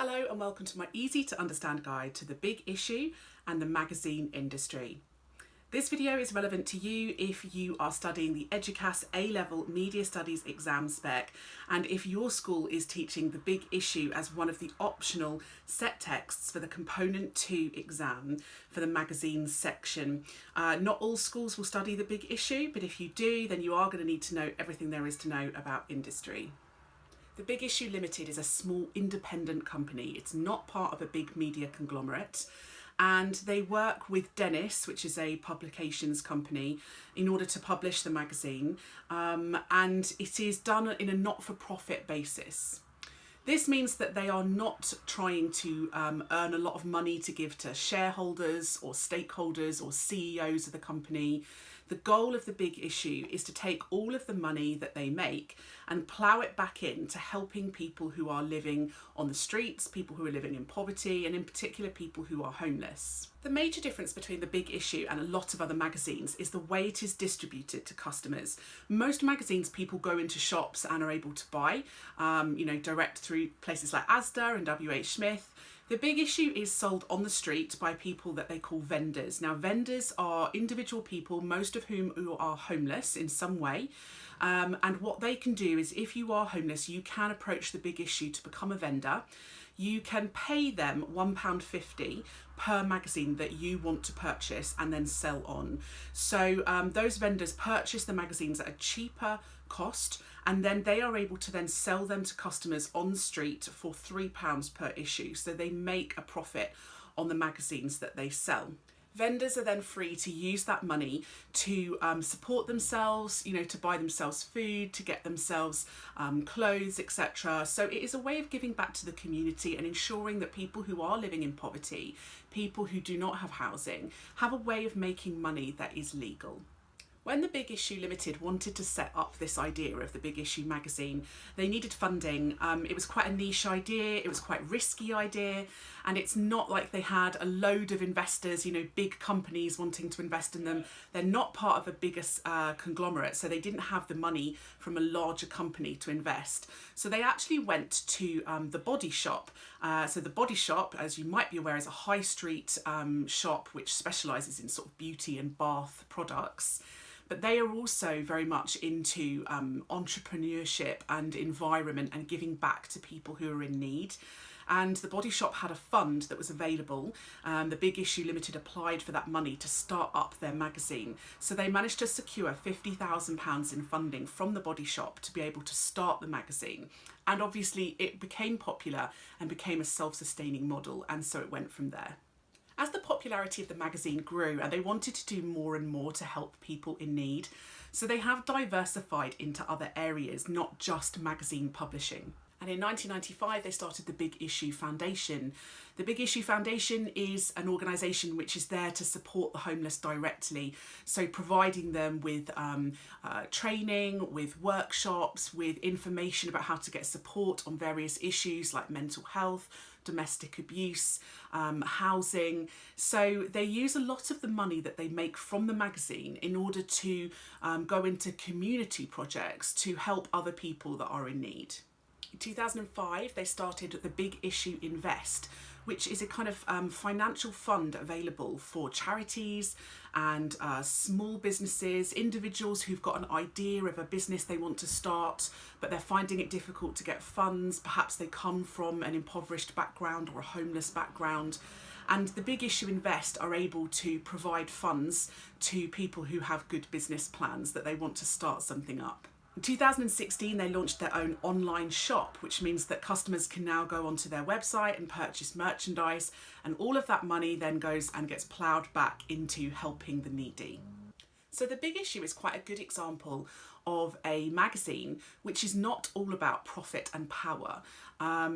Hello and welcome to my easy to understand guide to the big issue and the magazine industry. This video is relevant to you if you are studying the EDUCAS A-Level Media Studies exam spec and if your school is teaching the big issue as one of the optional set texts for the Component 2 exam for the magazines section. Not all schools will study the big issue, but if you do, then you are going to need to know everything there is to know about industry. The Big Issue Limited is a small independent company. It's not part of a big media conglomerate, and they work with Dennis, which is a publications company, in order to publish the magazine, and it is done in a not-for-profit basis. This means that they are not trying to earn a lot of money to give to shareholders or stakeholders or CEOs of the company. The goal of the big issue is to take all of the money that they make and plough it back into helping people who are living on the streets, people who are living in poverty, and in particular people who are homeless. The major difference between the big issue and a lot of other magazines is the way it is distributed to customers. Most magazines people go into shops and are able to buy, direct through places like Asda and WH Smith. The big issue is sold on the street by people that they call vendors. Now, vendors are individual people, most of whom are homeless in some way. And what they can do is, if you are homeless, you can approach the big issue to become a vendor. You can pay them £1.50 per magazine that you want to purchase and then sell on. So those vendors purchase the magazines at a cheaper cost, and then they are able to then sell them to customers on the street for £3 per issue. So they make a profit on the magazines that they sell. Vendors are then free to use that money to support themselves, to buy themselves food, to get themselves clothes, etc. So it is a way of giving back to the community and ensuring that people who are living in poverty, people who do not have housing, have a way of making money that is legal. When the Big Issue Limited wanted to set up this idea of the Big Issue magazine, they needed funding. It was quite a niche idea, it was quite a risky idea, and it's not like they had a load of investors, big companies wanting to invest in them. They're not part of a bigger conglomerate, so they didn't have the money from a larger company to invest. So they actually went to the Body Shop. So the Body Shop, as you might be aware, is a high street shop which specialises in sort of beauty and bath products. But they are also very much into entrepreneurship and environment and giving back to people who are in need. And the Body Shop had a fund that was available. The Big Issue Limited applied for that money to start up their magazine. So they managed to secure £50,000 in funding from the Body Shop to be able to start the magazine. And obviously it became popular and became a self-sustaining model, and so it went from there. As the popularity of the magazine grew, and they wanted to do more and more to help people in need, so they have diversified into other areas, not just magazine publishing. And in 1995, they started the Big Issue Foundation. The Big Issue Foundation is an organisation which is there to support the homeless directly. So providing them with training, with workshops, with information about how to get support on various issues like mental health, domestic abuse, housing. So they use a lot of the money that they make from the magazine in order to go into community projects to help other people that are in need. In 2005, they started the Big Issue Invest, which is a kind of financial fund available for charities and small businesses, individuals who've got an idea of a business they want to start, but they're finding it difficult to get funds. Perhaps they come from an impoverished background or a homeless background. And the Big Issue Invest are able to provide funds to people who have good business plans that they want to start something up. In 2016, they launched their own online shop, which means that customers can now go onto their website and purchase merchandise, and all of that money then goes and gets ploughed back into helping the needy. So the Big Issue is quite a good example of a magazine which is not all about profit and power.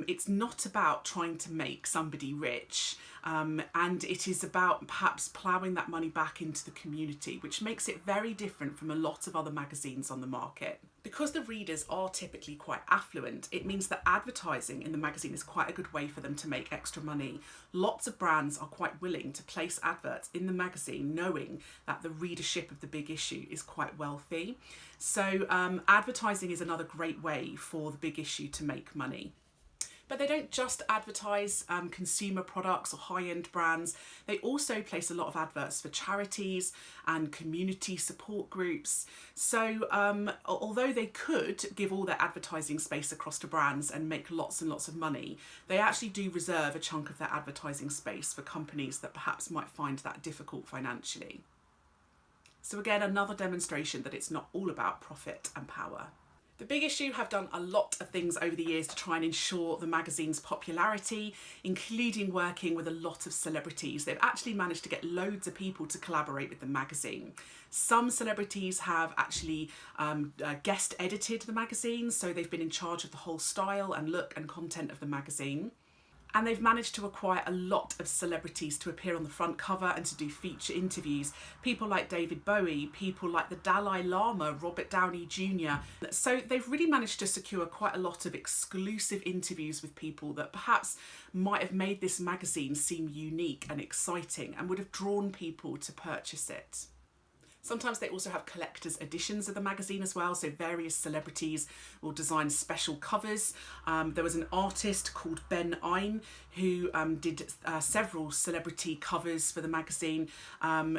It's not about trying to make somebody rich, and it is about perhaps ploughing that money back into the community, which makes it very different from a lot of other magazines on the market. Because the readers are typically quite affluent, it means that advertising in the magazine is quite a good way for them to make extra money. Lots of brands are quite willing to place adverts in the magazine knowing that the readership of the Big Issue is quite wealthy. So advertising is another great way for the Big Issue to make money. But they don't just advertise consumer products or high-end brands. They also place a lot of adverts for charities and community support groups. So although they could give all their advertising space across to brands and make lots and lots of money, they actually do reserve a chunk of their advertising space for companies that perhaps might find that difficult financially. So again, another demonstration that it's not all about profit and power. The Big Issue have done a lot of things over the years to try and ensure the magazine's popularity, including working with a lot of celebrities. They've actually managed to get loads of people to collaborate with the magazine. Some celebrities have actually guest edited the magazine, so they've been in charge of the whole style and look and content of the magazine. And they've managed to acquire a lot of celebrities to appear on the front cover and to do feature interviews. People like David Bowie, people like the Dalai Lama, Robert Downey Jr. So they've really managed to secure quite a lot of exclusive interviews with people that perhaps might have made this magazine seem unique and exciting and would have drawn people to purchase it. Sometimes they also have collector's editions of the magazine as well, so various celebrities will design special covers. There was an artist called Ben Ein who did several celebrity covers for the magazine.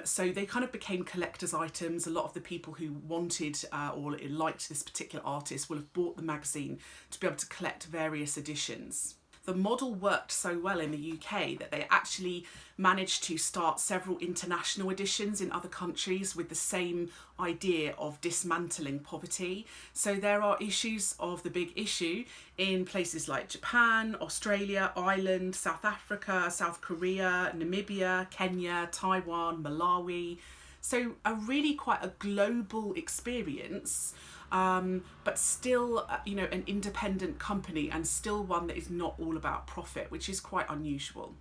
So they kind of became collector's items. A lot of the people who wanted or liked this particular artist will have bought the magazine to be able to collect various editions. The model worked so well in the UK that they actually managed to start several international editions in other countries with the same idea of dismantling poverty. So there are issues of The Big Issue in places like Japan, Australia, Ireland, South Africa, South Korea, Namibia, Kenya, Taiwan, Malawi. So really quite a global experience. But still, an independent company and still one that is not all about profit, which is quite unusual.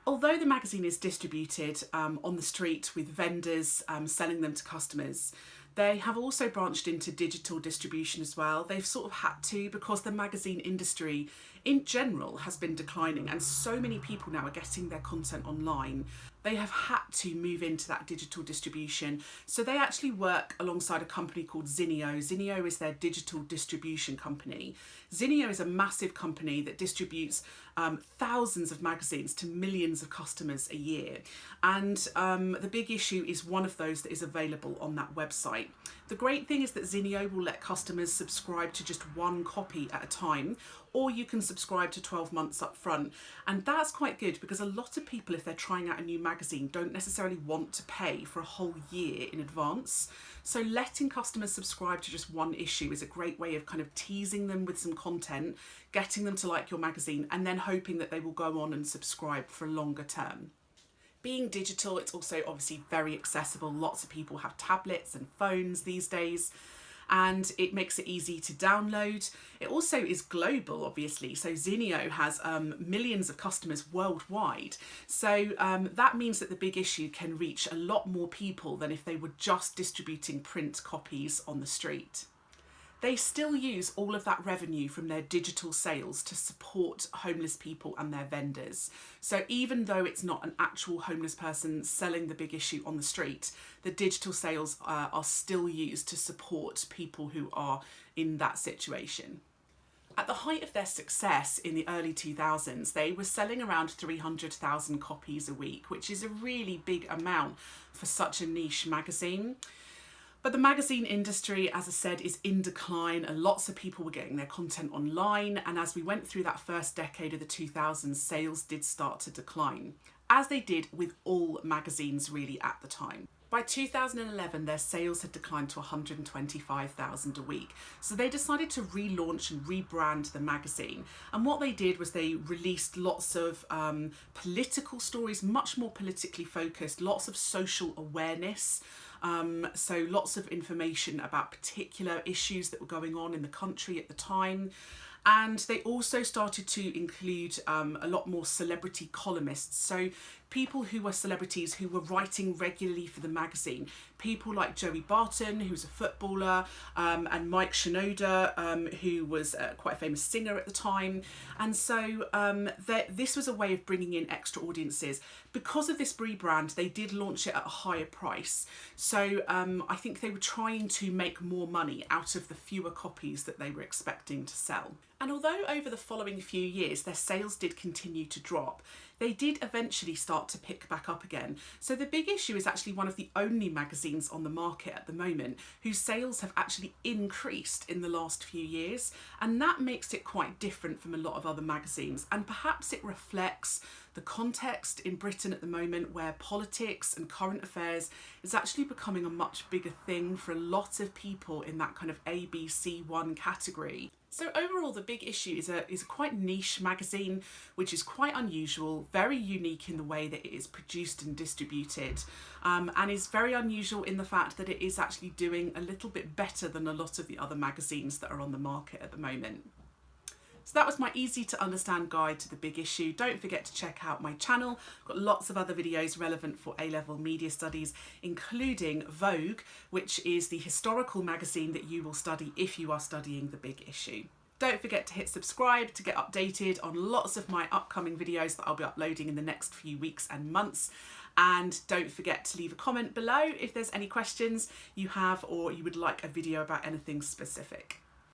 Although the magazine is distributed on the street with vendors selling them to customers, they have also branched into digital distribution as well. They've sort of had to, because the magazine industry in general has been declining and so many people now are getting their content online. They have had to move into that digital distribution. So they actually work alongside a company called Zinio. Zinio is their digital distribution company. Zinio is a massive company that distributes thousands of magazines to millions of customers a year. And The Big Issue is one of those that is available on that website. The great thing is that Zinio will let customers subscribe to just one copy at a time, or you can subscribe to 12 months up front. And that's quite good because a lot of people, if they're trying out a new magazine, don't necessarily want to pay for a whole year in advance. So letting customers subscribe to just one issue is a great way of kind of teasing them with some content, getting them to like your magazine, and then hoping that they will go on and subscribe for a longer term. Being digital, it's also obviously very accessible. Lots of people have tablets and phones these days, and it makes it easy to download. It also is global, obviously. So Zinio has millions of customers worldwide. So that means that The Big Issue can reach a lot more people than if they were just distributing print copies on the street. They still use all of that revenue from their digital sales to support homeless people and their vendors. So even though it's not an actual homeless person selling The Big Issue on the street, the digital sales are still used to support people who are in that situation. At the height of their success in the early 2000s, they were selling around 300,000 copies a week, which is a really big amount for such a niche magazine. But the magazine industry, as I said, is in decline and lots of people were getting their content online. And as we went through that first decade of the 2000s, sales did start to decline, as they did with all magazines really at the time. By 2011, their sales had declined to 125,000 a week. So they decided to relaunch and rebrand the magazine. And what they did was they released lots of political stories, much more politically focused, lots of social awareness. So lots of information about particular issues that were going on in the country at the time. And they also started to include a lot more celebrity columnists. So people who were celebrities who were writing regularly for the magazine. People like Joey Barton, who's a footballer, and Mike Shinoda, who was quite a famous singer at the time. And so this was a way of bringing in extra audiences. Because of this rebrand, they did launch it at a higher price. So I think they were trying to make more money out of the fewer copies that they were expecting to sell. And although over the following few years their sales did continue to drop, they did eventually start to pick back up again. So The Big Issue is actually one of the only magazines on the market at the moment whose sales have actually increased in the last few years. And that makes it quite different from a lot of other magazines. And perhaps it reflects the context in Britain at the moment, where politics and current affairs is actually becoming a much bigger thing for a lot of people in that kind of ABC1 category. So overall, The Big Issue is a quite niche magazine, which is quite unusual, very unique in the way that it is produced and distributed, and is very unusual in the fact that it is actually doing a little bit better than a lot of the other magazines that are on the market at the moment. So that was my easy to understand guide to The Big Issue. Don't forget to check out my channel. I've got lots of other videos relevant for A-level media studies, including Vogue, which is the historical magazine that you will study if you are studying The Big Issue. Don't forget to hit subscribe to get updated on lots of my upcoming videos that I'll be uploading in the next few weeks and months. And don't forget to leave a comment below if there's any questions you have or you would like a video about anything specific.